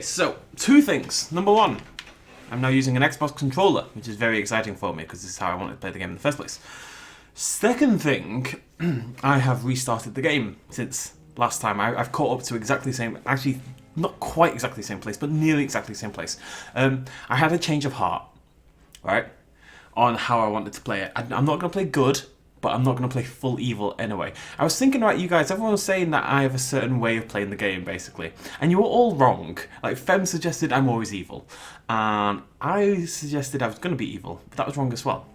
So, two things. Number one, I'm now using an Xbox controller, which is very exciting for me because this is how I wanted to play the game in the first place. Second thing, I have restarted the game since last time. I've caught up to exactly the same, actually not quite exactly the same place, but nearly exactly the same place. I had a change of heart, right, on how I wanted to play it. I'm not going to play good, but I'm not going to play full evil anyway. I was thinking about you guys, everyone was saying that I have a certain way of playing the game, basically. And you were all wrong. Like, Fem suggested I'm always evil. And I suggested I was going to be evil, but that was wrong as well.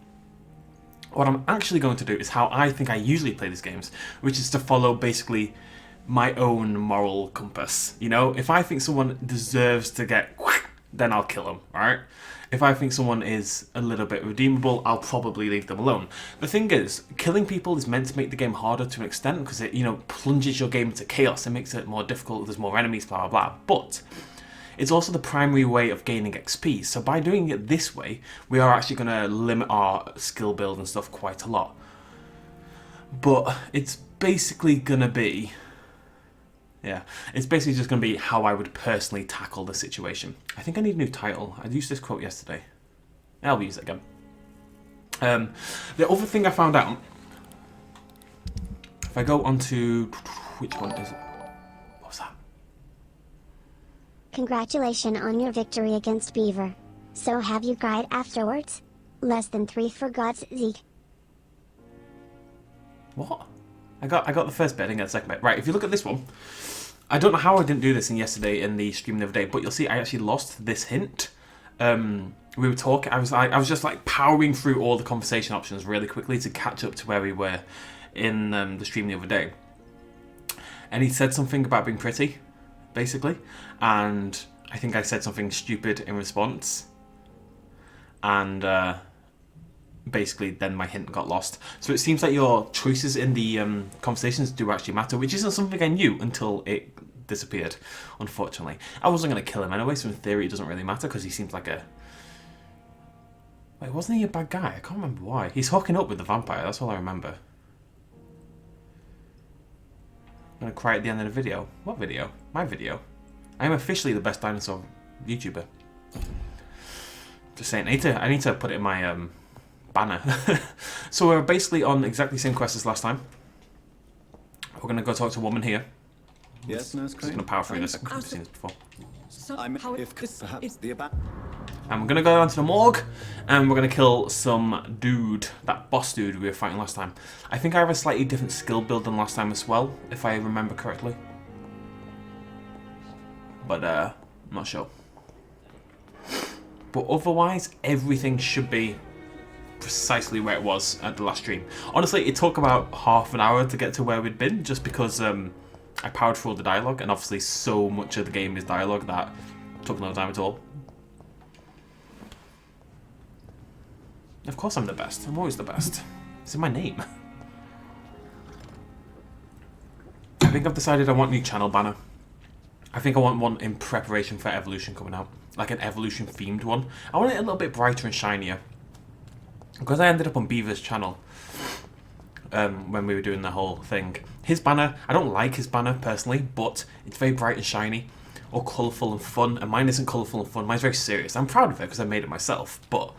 What I'm actually going to do is how I think I usually play these games, which is to follow basically my own moral compass. You know, if I think someone deserves to get, then I'll kill them, right? If I think someone is a little bit redeemable, I'll probably leave them alone. The thing is, killing people is meant to make the game harder to an extent because it, you know, plunges your game into chaos. It makes it more difficult. There's more enemies, blah, blah, blah. But it's also the primary way of gaining XP. So by doing it this way, we are actually going to limit our skill build and stuff quite a lot. But it's basically going to be... yeah, it's basically just going to be how I would personally tackle the situation. I think I need a new title. I used this quote yesterday. I'll use it again. The other thing I found out, if I go on to... which one is it? What was that? Congratulations on your victory against Beaver. So have you cried afterwards? Less than 3 for God's sake. What? I got the first bit, I didn't get the second bit. Right, if you look at this one, I don't know how I didn't do this yesterday in the stream the other day, but you'll see I actually lost this hint. We were talking, I was just like powering through all the conversation options really quickly to catch up to where we were in the stream the other day. And he said something about being pretty, basically, and I think I said something stupid in response. And basically then my hint got lost. So it seems like your choices in the conversations do actually matter, which isn't something I knew until it disappeared, unfortunately. I wasn't going to kill him anyway, so in theory it doesn't really matter because he seems like a... wait, wasn't he a bad guy? I can't remember why. He's hooking up with the vampire, that's all I remember. I'm going to cry at the end of the video. What video? My video. I am officially the best dinosaur YouTuber. Just saying, I need to put it in my banner. So we're basically on exactly the same quest as last time. We're going to go talk to a woman here. Yes, no, it's just going to power through this. I've seen this before. I'm if perhaps the about. And we're going to go down to the morgue, and we're going to kill some dude, that boss dude we were fighting last time. I think I have a slightly different skill build than last time as well, if I remember correctly. But, I'm not sure. But otherwise, everything should be precisely where it was at the last stream. Honestly, it took about half an hour to get to where we'd been, just because I powered through all the dialogue, and obviously so much of the game is dialogue that took no time at all. Of course I'm the best. I'm always the best. It's in my name. I think I've decided I want a new channel banner. I think I want one in preparation for Evolution coming out. Like an Evolution themed one. I want it a little bit brighter and shinier. Because I ended up on Beaver's channel when we were doing the whole thing. His banner, I don't like his banner personally, but it's very bright and shiny, or colourful and fun. And mine isn't colourful and fun. Mine's very serious. I'm proud of it because I made it myself, but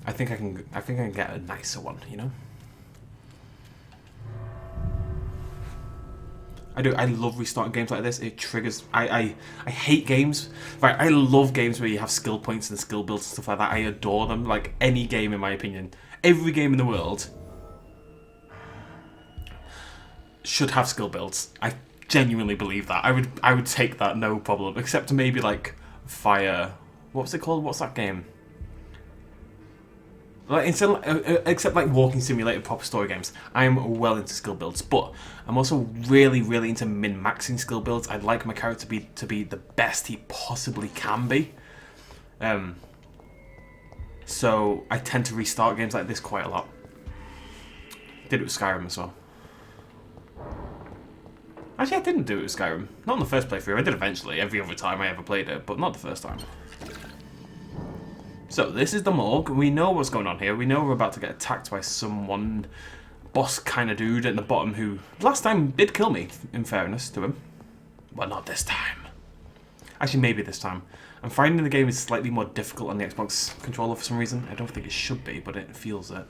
I think I can get a nicer one, you know. I do. I love restarting games like this. It triggers. I hate games. Right. I love games where you have skill points and skill builds and stuff like that. I adore them. Like any game, in my opinion, every game in the world should have skill builds. I genuinely believe that. I would take that no problem. Except maybe like Fire. What was it called? What's that game? Like except like walking simulator proper story games, I'm well into skill builds, but I'm also really into min-maxing skill builds. I'd like my character to be the best he possibly can be. So I tend to restart games like this quite a lot. Did it with Skyrim as well. Actually, I didn't do it with Skyrim. Not in the first playthrough. I did eventually, every other time I ever played it, but not the first time. So, this is the morgue. We know what's going on here. We know we're about to get attacked by someone, boss kind of dude at the bottom who last time did kill me, in fairness to him. But not this time. Actually, maybe this time. I'm finding the game is slightly more difficult on the Xbox controller for some reason. I don't think it should be, but it feels it.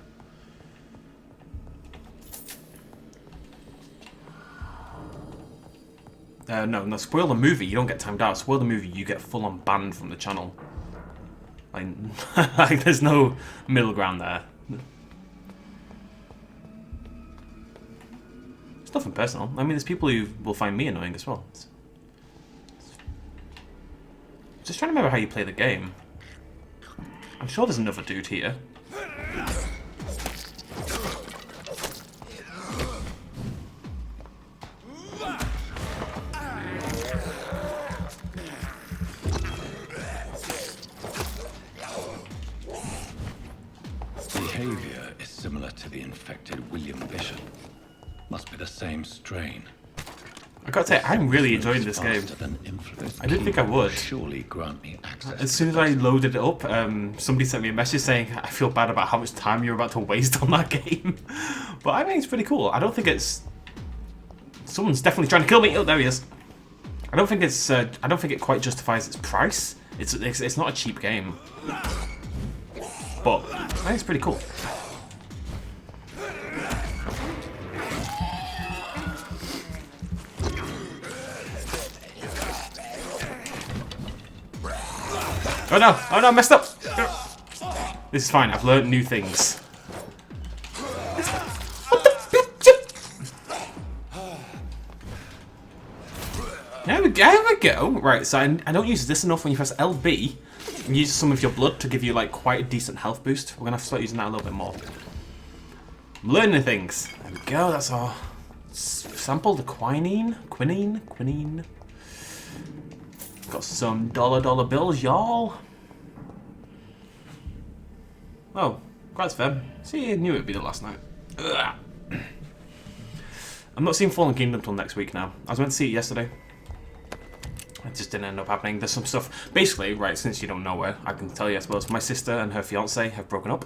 No, spoil the movie, you don't get timed out. Spoil the movie, you get full-on banned from the channel. Like, like, there's no middle ground there. It's nothing personal. I mean, there's people who will find me annoying as well. Just trying to remember how you play the game. I'm sure there's another dude here. Behavior is similar to the infected William Bishop. Must be the same strain. I gotta say, I'm really enjoying this game. I didn't think I would. Surely grant me access. As soon as I loaded it up, somebody sent me a message saying, I feel bad about how much time you're about to waste on that game. But I think it's pretty cool. I don't think it's... Someone's definitely trying to kill me. Oh, there he is. I don't think it's... I don't think it quite justifies its price. It's not a cheap game. But I think it's pretty cool. Oh no, messed up! This is fine, I've learned new things. There we go. Right, so I don't use this enough when you press LB. And use some of your blood to give you like quite a decent health boost. We're gonna have to start using that a little bit more. I'm learning things. There we go, that's our sample, the quinine. Got some dollar bills, y'all. Oh, congrats, Feb. See, I knew it'd be the last night. Ugh. I'm not seeing Fallen Kingdom till next week now. I was meant to see it yesterday. It just didn't end up happening. There's some stuff. Basically, right, since you don't know her, I can tell you, I suppose, my sister and her fiance have broken up.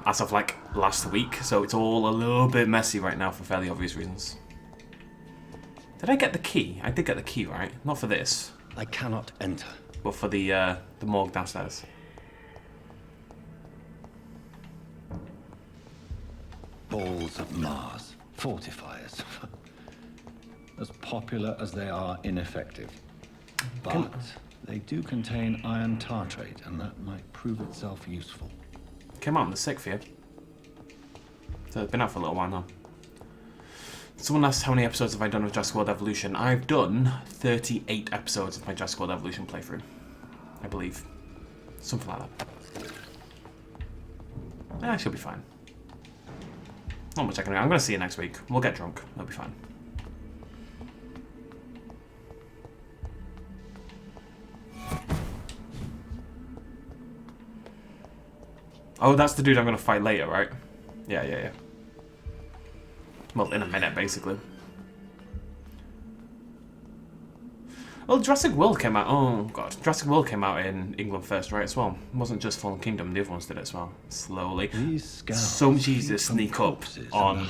As of like last week, so it's all a little bit messy right now for fairly obvious reasons. Did I get the key? I did get the key, right? Not for this. I cannot enter. But for the morgue downstairs. Balls of Mars. Fortifiers. As popular as they are ineffective. But they do contain iron tartrate, and that might prove itself useful. Came out on the 6th, yeah. So it's been out for a little while now. Someone asked how many episodes have I done of Jurassic World Evolution. I've done 38 episodes of my Jurassic World Evolution playthrough. I believe. Something like that. I should be fine. Not much I can do. I'm going to see you next week. We'll get drunk. It'll be fine. Oh, that's the dude I'm going to fight later, right? Yeah. Well, in a minute, basically. Well, Jurassic World came out... Oh, God. Jurassic World came out in England first, right, as well. It wasn't just Fallen Kingdom. The other ones did it as well. Slowly. So much easier to sneak up on...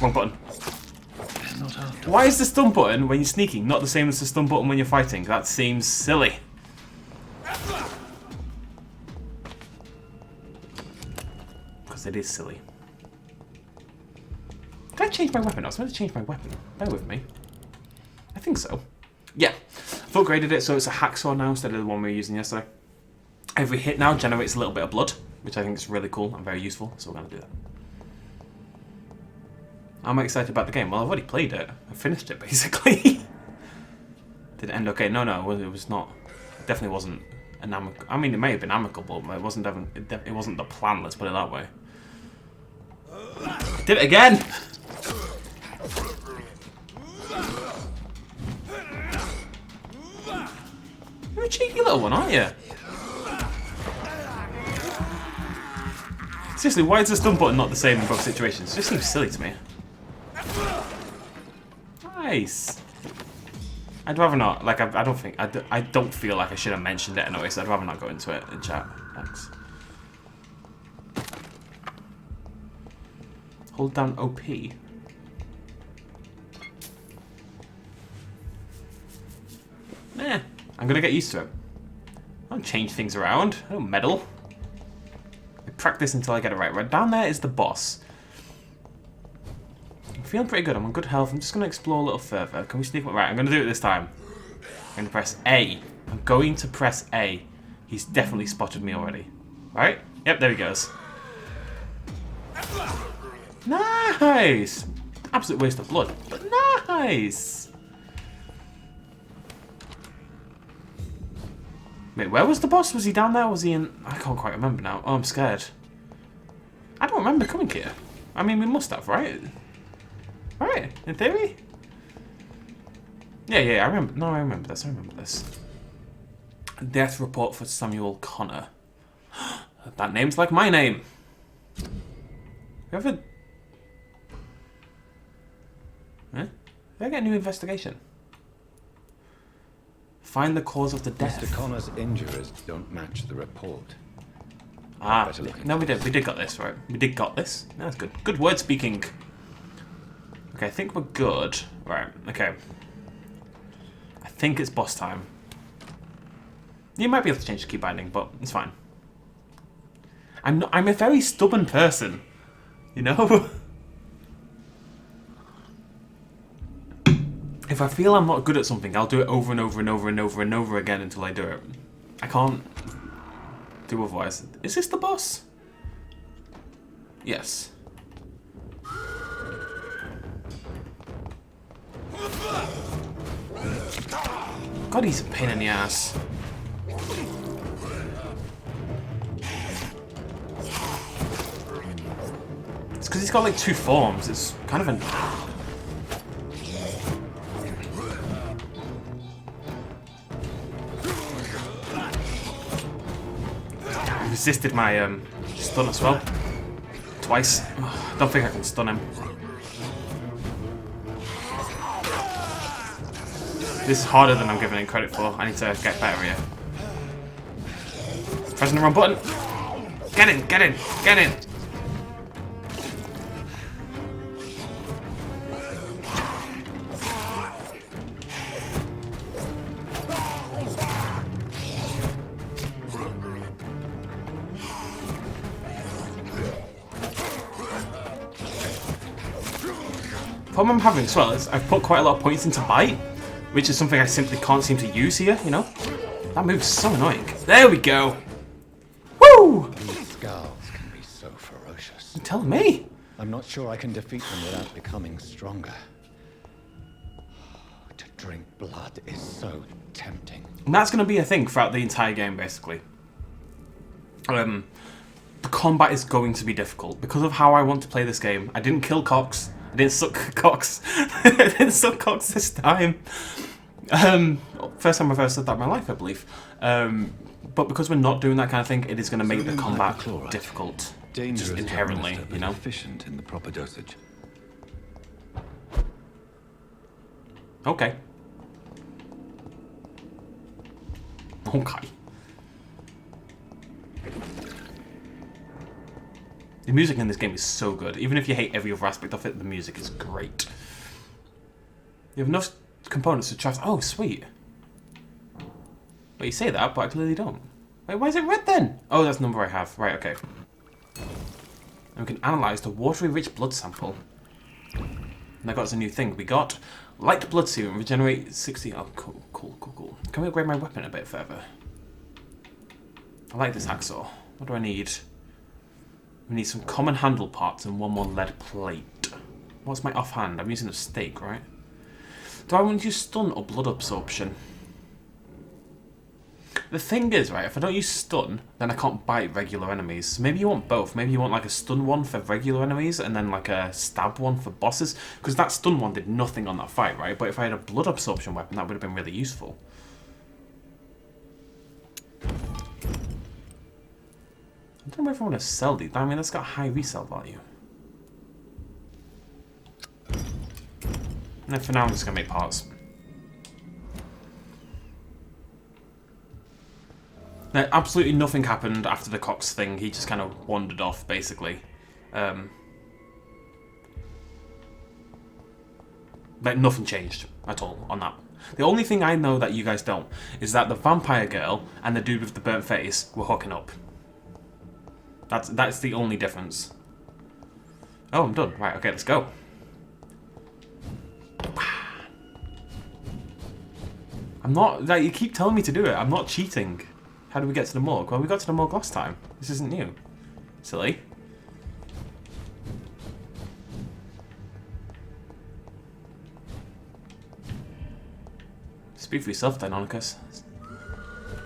wrong button. Why is the stun button, when you're sneaking, not the same as the stun button when you're fighting? That seems silly. Because it is silly. Did I change my weapon? I was meant to change my weapon. Bear with me. I think so. Yeah. I've upgraded it so it's a hacksaw now instead of the one we were using yesterday. Every hit now generates a little bit of blood, which I think is really cool and very useful, so we're going to do that. I'm excited about the game. Well, I've already played it. I finished it, basically. Did it end okay? No, it was not. It definitely wasn't an amicable. I mean, it may have been amicable, but it wasn't the plan, let's put it that way. Did it again! You're a cheeky little one, aren't you? Seriously, why is the stun button not the same in both situations? It just seems silly to me. Nice. I'd rather not. Like, I don't feel like I should have mentioned it anyway, so I'd rather not go into it in chat. Thanks. Hold down OP. I'm gonna get used to it. I don't change things around. I don't meddle. I practice until I get it right. Right down there is the boss. I'm feeling pretty good. I'm on good health. I'm just gonna explore a little further. Can we sneak? Right, I'm gonna do it this time. I'm gonna press A. I'm going to press A. He's definitely spotted me already. Right? Yep, there he goes. Nice! Absolute waste of blood, but nice! Wait, where was the boss? Was he down there? Was he in... I can't quite remember now. Oh, I'm scared. I don't remember coming here. I mean, we must have, right? Right, in theory? Yeah, I remember. No, I remember this. Death report for Samuel Connor. That name's like my name. You ever... Did I get a new investigation? Find the cause of the death. Mr. Connor's injuries don't match the report. Ah, no, we did. We did got this, right? We did got this. That's good. Good word speaking. Okay, I think we're good. Right, okay. I think it's boss time. You might be able to change the key binding, but it's fine. I'm a very stubborn person, you know? If I feel I'm not good at something, I'll do it over and over and over and over and over again until I do it. I can't do otherwise. Is this the boss? Yes. God, he's a pain in the ass. It's because he's got like two forms. It's kind of an... He resisted my stun as well. Twice. I don't think I can stun him. This is harder than I'm giving it credit for. I need to get better here. Pressing the wrong button. Get in, get in, get in. The problem I'm having as well is I've put quite a lot of points into bite, which is something I simply can't seem to use here, you know? That move's so annoying. There we go! Woo! These scowls can be so ferocious. You're telling me? I'm not sure I can defeat them without becoming stronger. To drink blood is so tempting. And that's going to be a thing throughout the entire game, basically. The combat is going to be difficult. Because of how I want to play this game, I didn't kill Cox. I didn't suck Cox. I didn't suck Cox this time. First time I've ever said that in my life, I believe. But because we're not doing that kind of thing, it is going to make the combat difficult. Just inherently, you know? Efficient in the proper dosage. Okay. Okay. The music in this game is so good. Even if you hate every other aspect of it, the music is great. You have enough components to trust. Oh, sweet. Well, you say that, but I clearly don't. Wait, why is it red then? Oh, that's the number I have. Right, okay. And we can analyze the watery-rich blood sample. And I got us a new thing. We got light blood serum, regenerate 60. Oh, cool. Can we upgrade my weapon a bit further? I like this hacksaw. What do I need? We need some common handle parts and one more lead plate. What's my offhand? I'm using a stake, right? Do I want to use stun or blood absorption? The thing is, right, if I don't use stun, then I can't bite regular enemies. So maybe you want both. Maybe you want like a stun one for regular enemies and then like a stab one for bosses. Because that stun one did nothing on that fight, right? But if I had a blood absorption weapon, that would have been really useful. I don't know if I want to sell these. I mean, that's got high resale value. And for now, I'm just going to make parts. Now, absolutely nothing happened after the Cox thing. He just kind of wandered off, basically. Like, nothing changed at all on that. The only thing I know that you guys don't is that the vampire girl and the dude with the burnt face were hooking up. That's the only difference. Oh, I'm done. Right, okay, let's go. I'm not, like, you keep telling me to do it. I'm not cheating. How do we get to the morgue? Well, we got to the morgue last time. This isn't new. Silly. Speak for yourself, Deinonychus.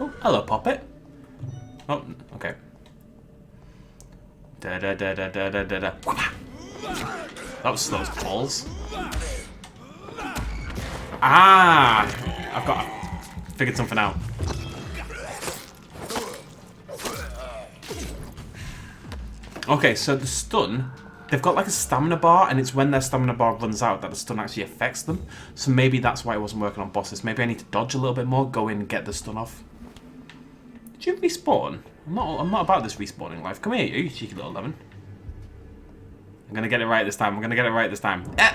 Oh, hello, Poppet. Oh, okay. Da da da da da da da da. That was slow as balls. Ah! I've figured something out. Okay, so the stun, they've got like a stamina bar, and it's when their stamina bar runs out that the stun actually affects them. So maybe that's why it wasn't working on bosses. Maybe I need to dodge a little bit more, go in and get the stun off. Did you respawn? I'm not about this respawning life. Come here, you cheeky little lemon. I'm gonna get it right this time. I'm gonna get it right this time. Eh!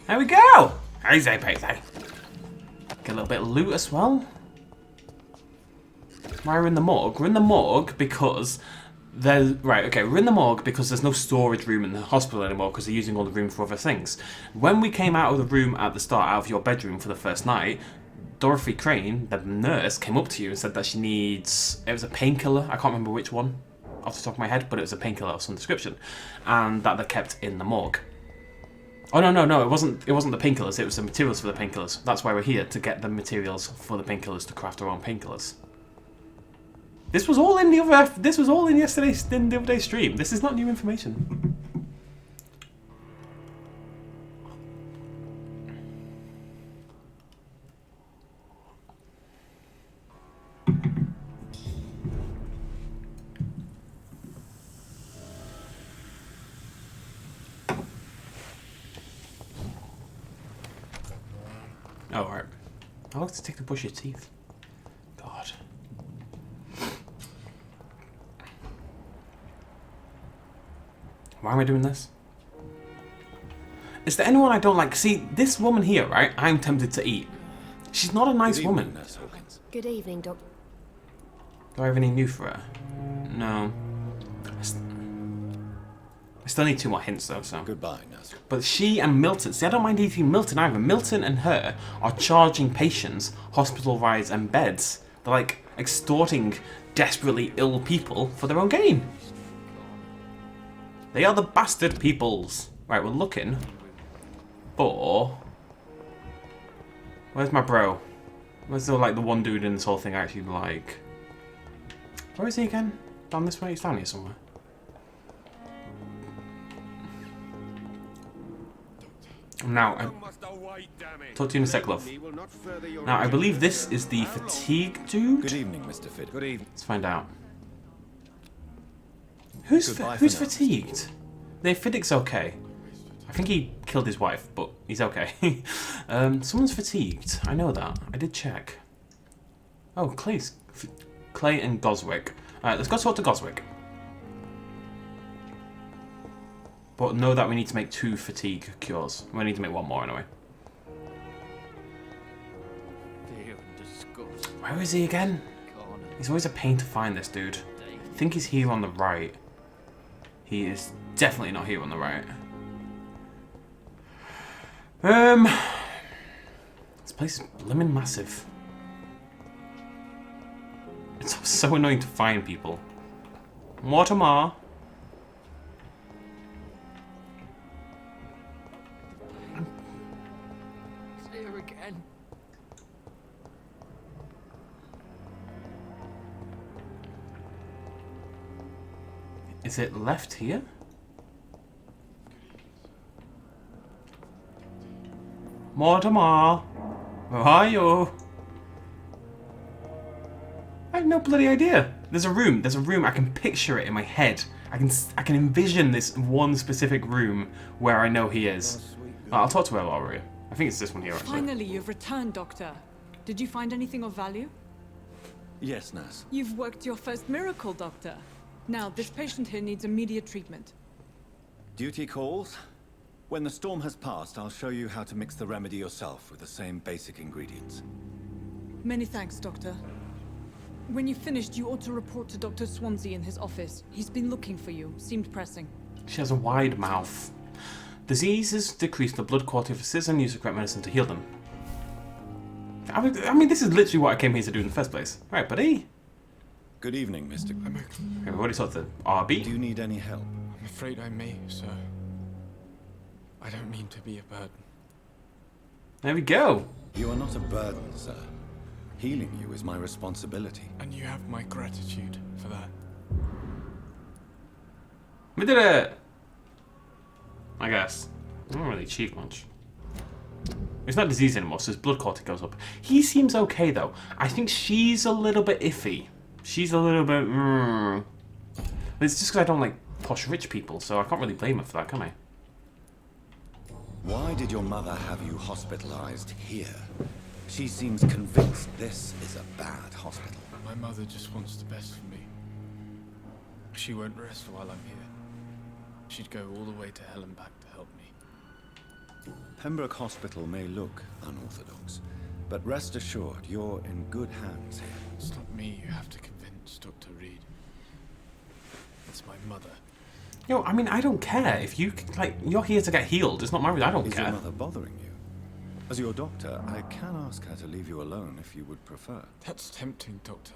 There we go! Easy peasy. Get a little bit of loot as well. Why we're in the morgue? We're in the morgue because there's... Right, okay, we're in the morgue because there's no storage room in the hospital anymore because they're using all the room for other things. When we came out of the room at the start, out of your bedroom for the first night, Dorothy Crane, the nurse, came up to you and said that she needs... It was a painkiller. I can't remember which one off the top of my head, but it was a painkiller of some description. And that they're kept in the morgue. Oh no! It wasn't the painkillers. It was the materials for the painkillers. That's why we're here, to get the materials for the painkillers to craft our own painkillers. This was all in the other. This was all in the other day's stream. This is not new information. Oh, right. How long does it take to brush your teeth? God. Why am I doing this? Is there anyone I don't like? See, this woman here, right? I'm tempted to eat. She's not a nice woman. Nurse Hawkins. Good evening, Doc. Do I have any new for her? No. I still need 2 more hints though, so. Goodbye, nurse. But she and Milton, see, I don't mind eating Milton either. Milton and her are charging patients hospital rides and beds. They're like extorting desperately ill people for their own gain. They are the bastard peoples. Right, we're looking for... Where's my bro? Where's the, like, the one dude in this whole thing I actually like? Where is he again? Down this way? He's down here somewhere. Now, talk to you in a sec, love. Now, I believe this is the fatigue dude. Good evening, Mr. Fid. Good evening. Let's find out. Who's fatigued? The Fiddick's okay. I think he killed his wife, but he's okay. Someone's fatigued. I know that. I did check. Oh, Clay and Goswick. Alright, let's go talk to Goswick. But know that we need to make 2 fatigue cures. We need to make 1 more anyway. Where is he again? He's always a pain to find, this dude. I think he's here on the right. He is definitely not here on the right. This place is blimmin' massive. It's so annoying to find people. Mortimer. Here again. Is it left here? Mortimer, where are you? I have no bloody idea. There's a room, I can picture it in my head. I can envision this one specific room where I know he is. I'll talk to her while we're here. I think it's this one here, actually. Finally, you've returned, Doctor. Did you find anything of value? Yes, nurse. You've worked your first miracle, Doctor. Now, this patient here needs immediate treatment. Duty calls. When the storm has passed, I'll show you how to mix the remedy yourself with the same basic ingredients. Many thanks, Doctor. When you've finished, you ought to report to Dr. Swansea in his office. He's been looking for you. Seemed pressing. She has a wide mouth. Diseases decrease the blood quality of assist and use the correct medicine to heal them. I mean, this is literally what I came here to do in the first place. Right, buddy. Good evening, Mr. Okay, we already talked to RB. Do you need any help? I'm afraid I may, sir. I don't mean to be a burden. There we go. You are not a burden, sir. Healing you is my responsibility. And you have my gratitude for that. We did it. I guess. I don't really achieve much. It's not disease anymore, so his blood quality goes up. He seems okay, though. I think she's a little bit iffy. She's a little bit... But it's just because I don't like posh rich people, so I can't really blame her for that, can I? Why did your mother have you hospitalized here? She seems convinced this is a bad hospital. My mother just wants the best for me. She won't rest while I'm here. She'd go all the way to hell and back to help me. Pembroke Hospital may look unorthodox, but rest assured you're in good hands here. It's not me you have to convince, Dr. Reed. It's my mother. Yo, I mean, I don't care. If you, like, you're here to get healed. It's not my... I don't Is care. your mother bothering you? As your doctor, I can ask her to leave you alone if you would prefer. That's tempting, Doctor.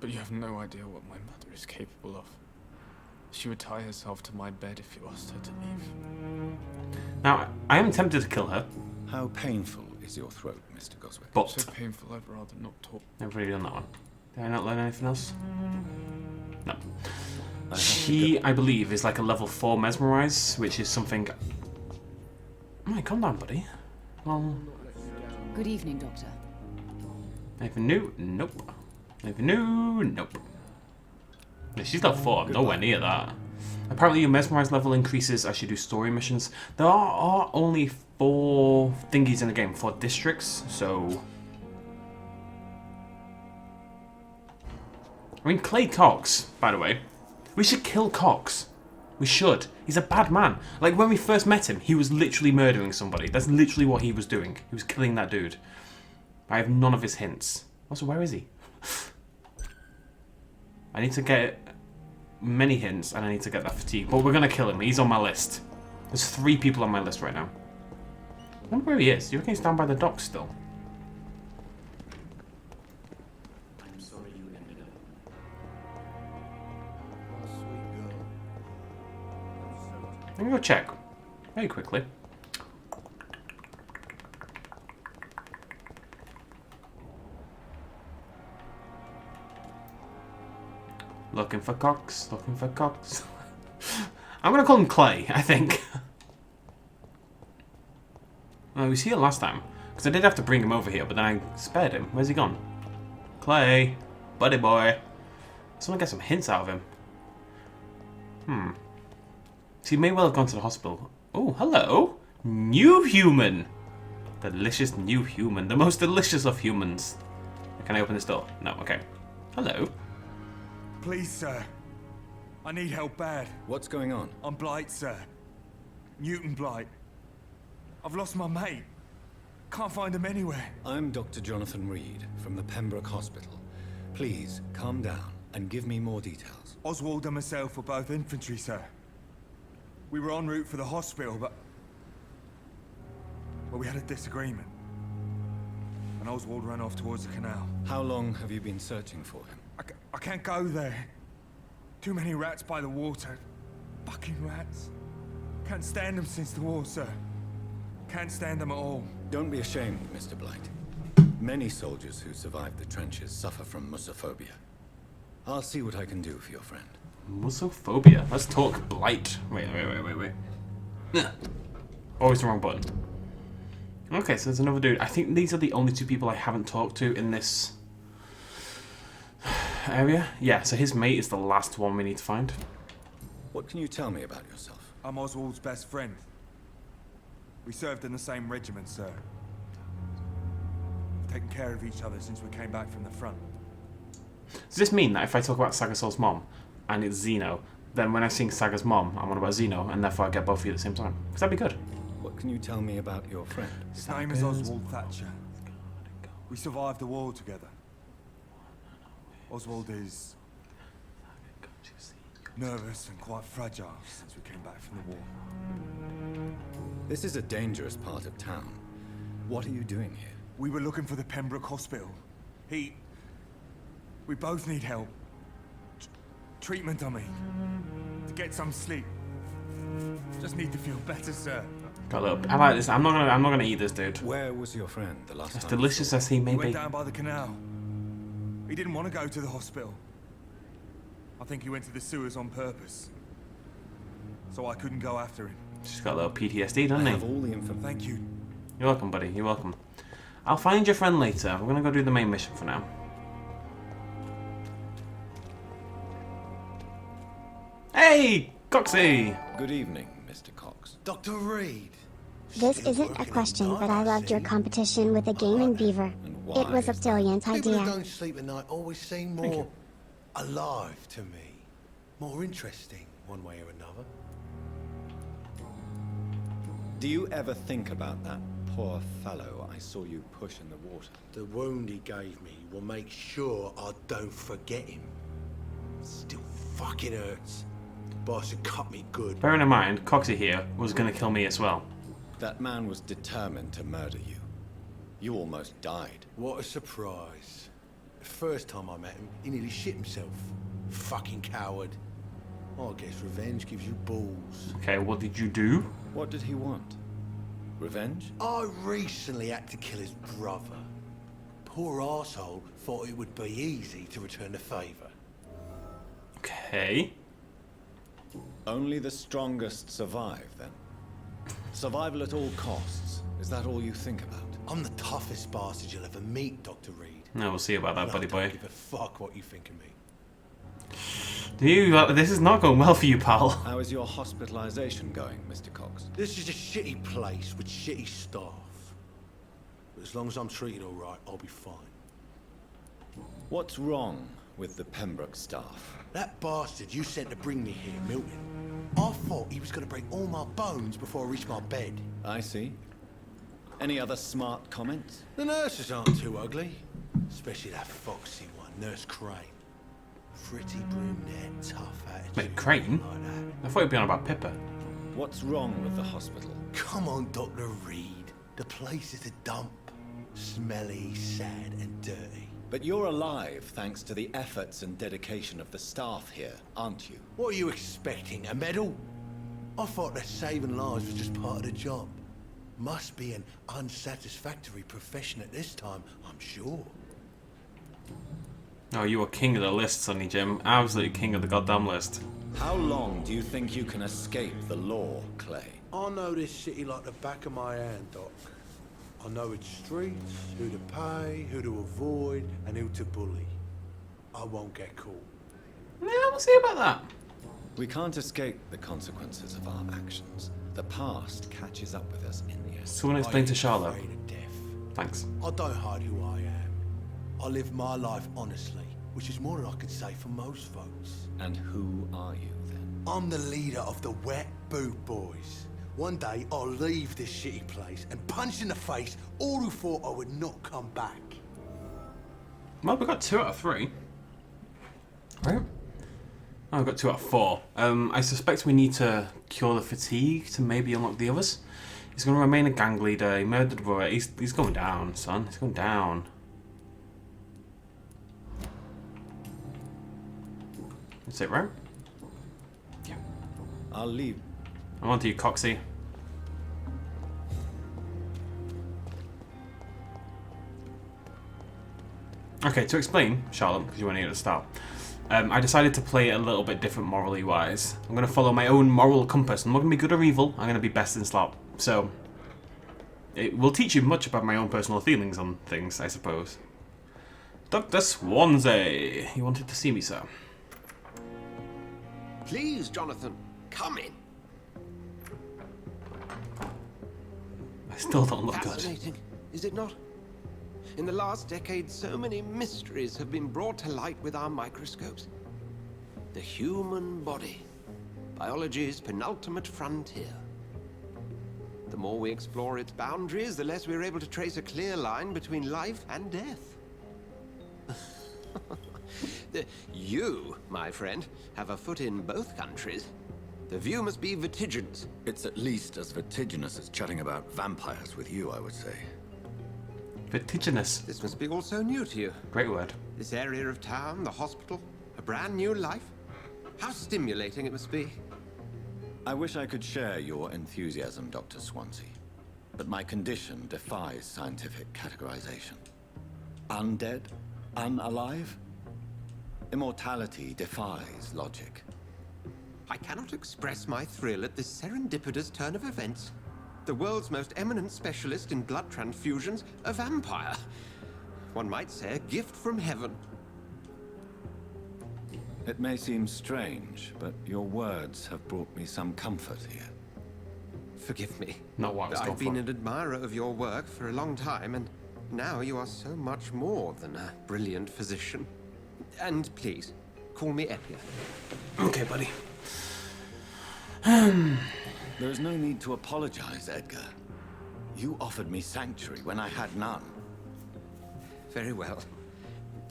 But you have no idea what my mother is capable of. She would tie herself to my bed if you asked her to leave. Now, I am tempted to kill her. How painful is your throat, Mr. Goswick? But... So painful, I'd rather not talk. Never really done that one. Did I not learn anything else? No. I She, I believe, is like a level 4 mesmerize, which is something... Alright, calm down, buddy. Well... Good evening, Doctor. Anything new? Nope. Anything new? Nope. Yeah, she's level 4. I'm nowhere near that. Apparently your mesmerize level increases as you do story missions. There are only 4 thingies in the game, 4 districts, so... I mean, Clay Cox, by the way. We should kill Cox. We should. He's a bad man. Like, when we first met him, he was literally murdering somebody. That's literally what he was doing. He was killing that dude. I have none of his hints. Also, where is he? I need to get many hints, and I need to get that fatigue. But we're going to kill him. He's on my list. There's 3 people on my list right now. I wonder where he is. Do you reckon he's down by the docks still? Let me go check. Very quickly. Looking for Cox, looking for Cox. I'm gonna call him Clay, I think. Well, he was here last time. Because I did have to bring him over here, but then I spared him. Where's he gone? Clay, buddy boy. Someone get some hints out of him. So he may well have gone to the hospital. Oh, hello. New human. Delicious new human. The most delicious of humans. Can I open this door? No, okay. Hello. Please, sir. I need help bad. What's going on? I'm Blight, sir. Newton Blight. I've lost my mate. Can't find him anywhere. I'm Dr. Jonathan Reed from the Pembroke Hospital. Please, calm down and give me more details. Oswald and myself were both infantry, sir. We were en route for the hospital, but we had a disagreement. And Oswald ran off towards the canal. How long have you been searching for him? I can't go there. Too many rats by the water. Fucking rats. Can't stand them since the war, sir. Can't stand them at all. Don't be ashamed, Mr. Blight. Many soldiers who survived the trenches suffer from musophobia. I'll see what I can do for your friend. Musophobia. Let's talk Blight. Wait. Always the wrong button. Okay, so there's another dude. I think these are the only 2 people I haven't talked to in this area. Yeah, so his mate is the last one we need to find. What can you tell me about yourself? I'm Oswald's best friend. We served in the same regiment, sir. We've taken care of each other since we came back from the front. Does this mean that if I talk about Sagasol's mom and it's Zeno, then when I sing Saga's mom, I'm on about Zeno, and therefore I get both of you at the same time? Because that'd be good. What can you tell me about your friend? His name is Oswald Thatcher. We survived the war together. Oswald is nervous and quite fragile since we came back from the war. This is a dangerous part of town. What are you doing here? We were looking for the Pembroke Hospital. We both need help. Treatment, I mean. To get some sleep. Just need to feel better, sir. Got a little. I like this. I'm not gonna eat this, dude. Where was your friend the last As time? delicious as he may He be. went down by the canal. He didn't want to go to the hospital. I think he went to the sewers on purpose. So I couldn't go after him. She's got a little PTSD, doesn't I he? have all the information. Thank you. You're welcome, buddy. You're welcome. I'll find your friend later. We're gonna go do the main mission for now. Hey, Coxie! Good evening, Mr. Cox. Dr. Reed. This isn't a question, but I loved your competition with the game in Beaver. And why It was a is that? brilliant People who idea. don't sleep at night always seem more alive to me. More interesting, one way or another. Do you ever think about that poor fellow I saw you push in the water? The wound he gave me will make sure I don't forget him. Still fucking hurts. Boss had cut me good. Bearing in mind, Coxie here was gonna kill me as well. That man was determined to murder you. You almost died. What a surprise. The first time I met him, he nearly shit himself. Fucking coward. I guess revenge gives you balls. Okay, what did you do? What did he want? Revenge? I recently had to kill his brother. Poor arsehole thought it would be easy to return the favour. Okay. Only the strongest survive, then? Survival at all costs. Is that all you think about? I'm the toughest bastard you'll ever meet, Dr. Reed. No, we'll see about that, And buddy I boy. don't give a fuck what you think of me. This is not going well for you, pal. How is your hospitalization going, Mr. Cox? This is a shitty place with shitty staff. But as long as I'm treated alright, I'll be fine. What's wrong with the Pembroke staff? That bastard you sent to bring me here, Milton, I thought he was going to break all my bones before I reached my bed. I see. Any other smart comments? The nurses aren't too ugly. Especially that foxy one, Nurse Crane. Pretty brunette, tough attitude. Wait, Crane? Like that. I thought you'd be on about Pippa. What's wrong with the hospital? Come on, Dr. Reed. The place is a dump. Smelly, sad, and dirty. But you're alive thanks to the efforts and dedication of the staff here, aren't you? What are you expecting, a medal? I thought that saving lives was just part of the job. Must be an unsatisfactory profession at this time, I'm sure. Oh, you are king of the list, Sonny Jim. Absolutely king of the goddamn list. How long do you think you can escape the law, Clay? I know this city like the back of my hand, Doc. I know its streets, who to pay, who to avoid, and who to bully. I won't get caught. Yeah, we'll see about that. We can't escape the consequences of our actions. The past catches up with us in the end. Someone explain to I ain't Charlotte. afraid of death. Thanks. I don't hide who I am. I live my life honestly, which is more than I can say for most folks. And who are you, then? I'm the leader of the Wet Boot Boys. One day, I'll leave this shitty place and punch in the face all who thought I would not come back. Well, we got 2 out of 3. Right? Oh, we got 2 out of 4. I suspect we need to cure the fatigue to maybe unlock the others. He's going to remain a gang leader. He murdered a brother. He's going down, son. He's going down. That's it, right? Yeah. I'll leave. I'm on to you, Coxie. Okay, to explain, Charlotte, because you weren't here at the start, I decided to play it a little bit different morally wise. I'm going to follow my own moral compass. I'm not going to be good or evil. I'm going to be best in slop. So, it will teach you much about my own personal feelings on things, I suppose. Dr. Swansea, you wanted to see me, sir? Please, Jonathan. Come in. I still don't look good. Fascinating, is it not? In the last decade, so many mysteries have been brought to light with our microscopes. The human body, biology's penultimate frontier. The more we explore its boundaries, the less we're able to trace a clear line between life and death. You, my friend, have a foot in both countries. The view must be vertiginous. It's at least as vertiginous as chatting about vampires with you, I would say. Vertiginous. This must be all so new to you. Great word. This area of town, the hospital, a brand new life. How stimulating it must be. I wish I could share your enthusiasm, Dr. Swansea. But my condition defies scientific categorization. Undead? Unalive? Immortality defies logic. I cannot express my thrill at this serendipitous turn of events. The world's most eminent specialist in blood transfusions, a vampire. One might say a gift from heaven. It may seem strange, but your words have brought me some comfort here. Forgive me. Not what I was going I've been for. an admirer of your work for a long time, and now you are so much more than a brilliant physician. And please, call me Edgar. Okay, buddy. There is no need to apologize, Edgar. You offered me sanctuary when I had none. Very well.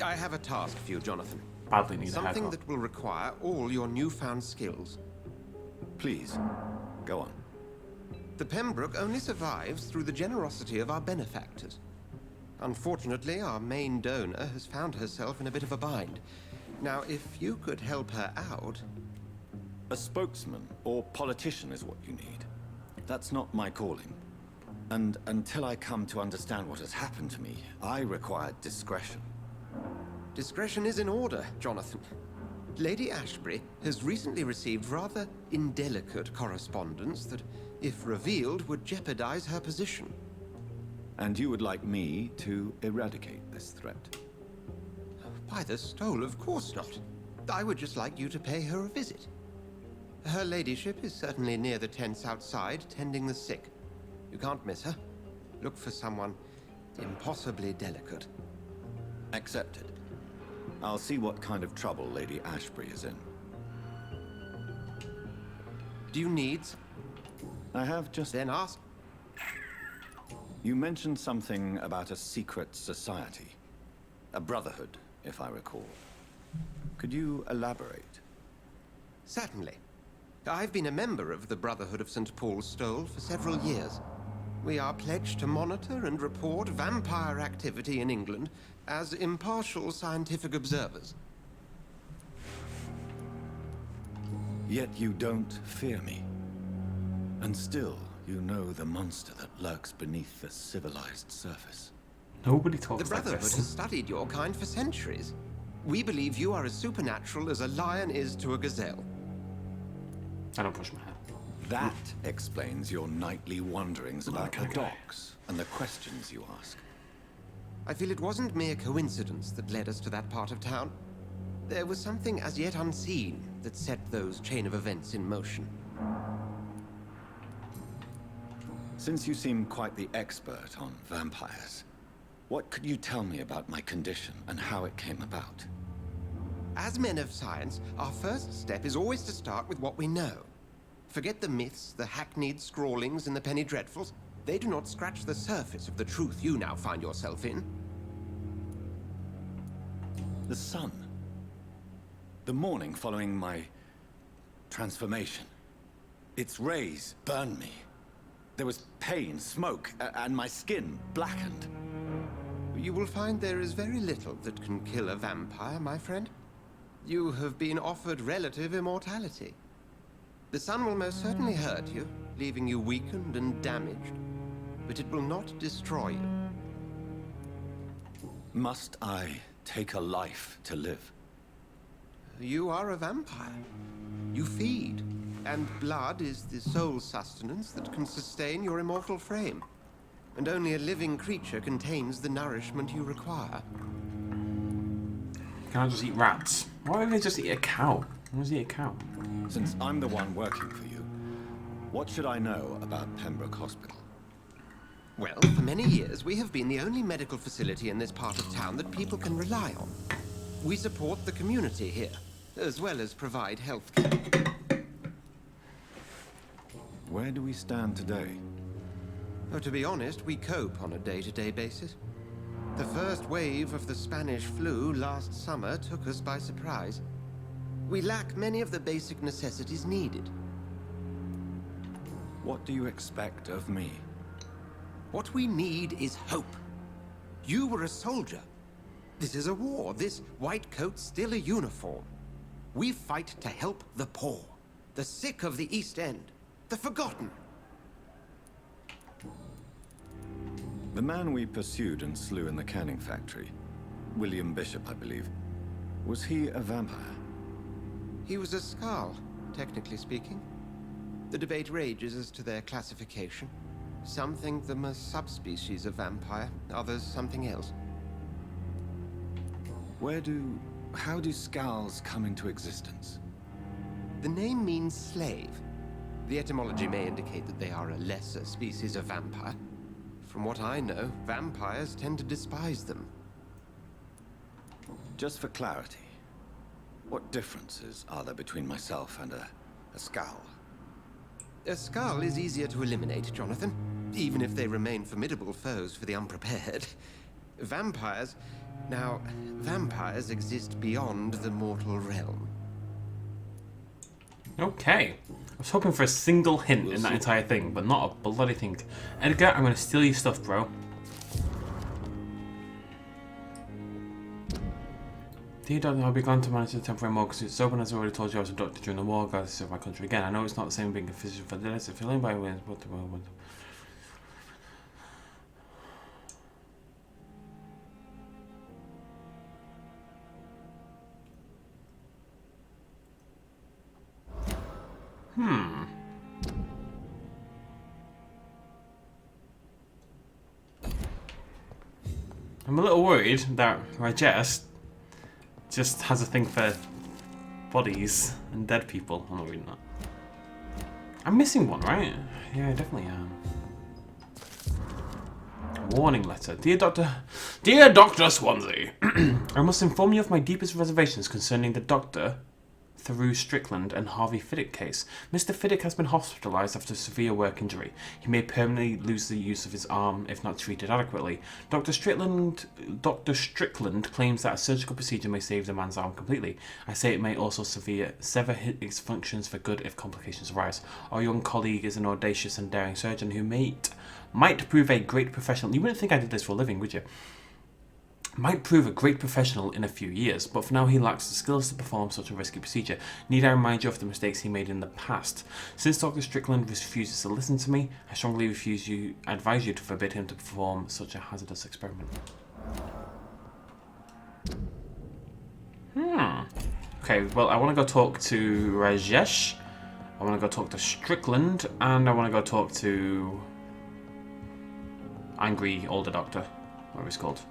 I have a task for you, Jonathan. Badly need a Something haircut. that will require all your newfound skills. Please, go on. The Pembroke only survives through the generosity of our benefactors. Unfortunately, our main donor has found herself in a bit of a bind. Now, if you could help her out... A spokesman or politician is what you need. That's not my calling. And until I come to understand what has happened to me, I require discretion. Discretion is in order, Jonathan. Lady Ashbury has recently received rather indelicate correspondence that, if revealed, would jeopardize her position. And you would like me to eradicate this threat? By the stole, of course not. I would just like you to pay her a visit. Her ladyship is certainly near the tents outside, tending the sick. You can't miss her. Look for someone impossibly delicate. Accepted. I'll see what kind of trouble Lady Ashbury is in. Do you need? I have just... Then ask. You mentioned something about a secret society. A brotherhood, if I recall. Could you elaborate? Certainly. I've been a member of the Brotherhood of St. Paul's Stole for several years. We are pledged to monitor and report vampire activity in England as impartial scientific observers. Yet you don't fear me. And still, you know the monster that lurks beneath the civilized surface. Nobody The talks like Brotherhood this. has studied your kind for centuries. We believe you are as supernatural as a lion is to a gazelle. I don't push my hair. That explains your nightly wanderings about Okay, the okay. docks and the questions you ask. I feel it wasn't mere coincidence that led us to that part of town. There was something as yet unseen that set those chain of events in motion. Since you seem quite the expert on vampires, what could you tell me about my condition and how it came about? As men of science, our first step is always to start with what we know. Forget the myths, the hackneyed scrawlings in the penny dreadfuls. They do not scratch the surface of the truth you now find yourself in. The sun. The morning following my transformation. Its rays burned me. There was pain, smoke, and my skin blackened. You will find there is very little that can kill a vampire, my friend. You have been offered relative immortality. The sun will most certainly hurt you, leaving you weakened and damaged, but it will not destroy you. Must I take a life to live? You are a vampire. You feed, and blood is the sole sustenance that can sustain your immortal frame. And only a living creature contains the nourishment you require. Can I just eat rats? Why don't they just eat a cow? Where's the account? Since I'm the one working for you, what should I know about Pembroke Hospital? Well, for many years, we have been the only medical facility in this part of town that people can rely on. We support the community here, as well as provide health care. Where do we stand today? Oh, to be honest, we cope on a day-to-day basis. The first wave of the Spanish flu last summer took us by surprise. We lack many of the basic necessities needed. What do you expect of me? What we need is hope. You were a soldier. This is a war. This white coat's still a uniform. We fight to help the poor, the sick of the East End, the forgotten. The man we pursued and slew in the canning factory, William Bishop, I believe, was he a vampire? He was a Skald, technically speaking. The debate rages as to their classification. Some think them a subspecies of vampire, others something else. How do Skalds come into existence? The name means slave. The etymology may indicate that they are a lesser species of vampire. From what I know, vampires tend to despise them. Just for clarity, what differences are there between myself and a Skald? A Skald is easier to eliminate, Jonathan, even if they remain formidable foes for the unprepared. Vampires exist beyond the mortal realm. Okay. I was hoping for a single hint in that entire thing, but not a bloody thing. Edgar, I'm gonna steal your stuff, bro. Dear Doctor, I'll be glad to manage the temporary morgue because it's open. As I already told you, I was a doctor during the war. God, to serve my country again. I know it's not the same being a physician for the dead, feeling by wins. I'm a little worried that Rajesh just has a thing for bodies and dead people. I'm not reading that. I'm missing one, right? Yeah, I definitely am. Warning letter. Dear Dr. Swansea, I must inform you of my deepest reservations concerning the Dr. Theroux Strickland and Harvey Fiddick case. Mr. Fiddick has been hospitalised after a severe work injury. He may permanently lose the use of his arm if not treated adequately. Dr. Strickland claims that a surgical procedure may save the man's arm completely. I say it may also sever his functions for good if complications arise. Our young colleague is an audacious and daring surgeon who might prove a great professional. You wouldn't think I did this for a living, would you? Might prove a great professional in a few years, but for now he lacks the skills to perform such a risky procedure. Need I remind you of the mistakes he made in the past? Since Dr. Strickland refuses to listen to me, I strongly advise you to forbid him to perform such a hazardous experiment. Okay, well, I want to go talk to Rajesh, I want to go talk to Strickland, and I want to go talk to Angry Older Doctor, whatever he's called.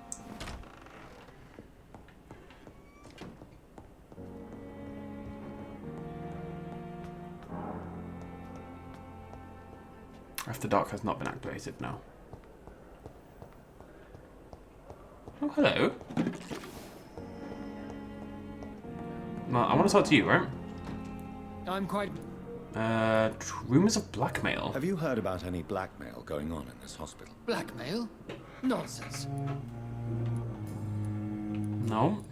After Dark has not been activated now. Oh, hello. Well, I want to talk to you, right? I'm quite... Rumours of blackmail. Have you heard about any blackmail going on in this hospital? Blackmail? Nonsense. No.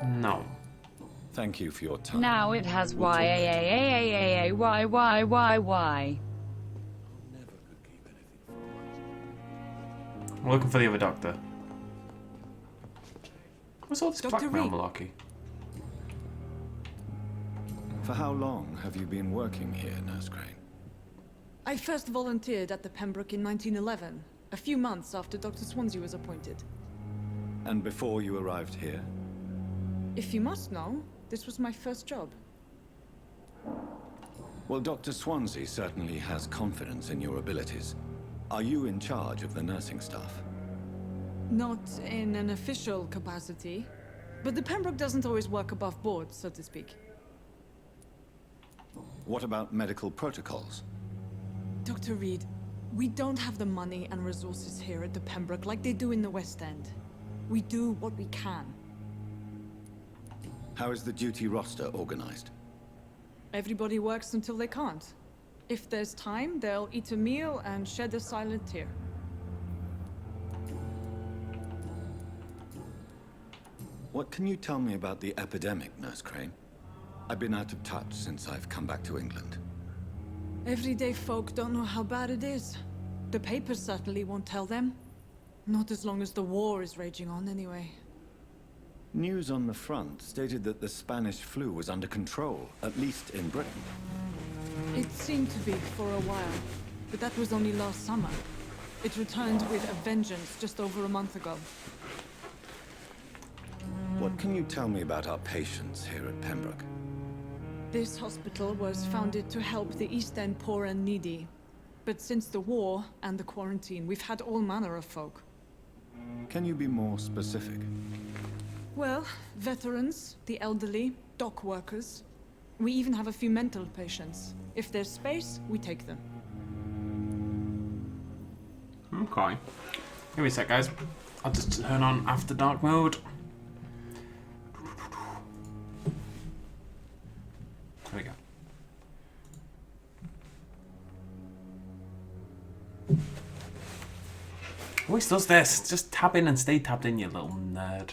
No. Thank you for your time. Now it has We'll talk later. why. I'm looking for the other doctor. What's all this Dr. blackmail Reed. malarkey? For how long have you been working here, Nurse Crane? I first volunteered at the Pembroke in 1911, a few months after Dr. Swansea was appointed. And before you arrived here? If you must know, this was my first job. Well, Dr. Swansea certainly has confidence in your abilities. Are you in charge of the nursing staff? Not in an official capacity, But the Pembroke doesn't always work above board, so to speak. What about medical protocols? Dr. Reed, we don't have the money and resources here at the Pembroke like they do in the West End. We do what we can. How is the duty roster organized? Everybody works until they can't. If there's time, they'll eat a meal and shed a silent tear. What can you tell me about the epidemic, Nurse Crane? I've been out of touch since I've come back to England. Everyday folk don't know how bad it is. The papers certainly won't tell them. Not as long as the war is raging on, anyway. News on the front stated that the Spanish flu was under control, at least in Britain. It seemed to be for a while, but that was only last summer. It returned with a vengeance just over a month ago. What can you tell me about our patients here at Pembroke? This hospital was founded to help the East End poor and needy. But since the war and the quarantine, we've had all manner of folk. Can you be more specific? Well, veterans, the elderly, dock workers. We even have a few mental patients. If there's space, we take them. Okay. Give me a sec, guys. I'll just turn on After Dark mode. There we go. Always does this. Just tab in and stay tabbed in, you little nerd.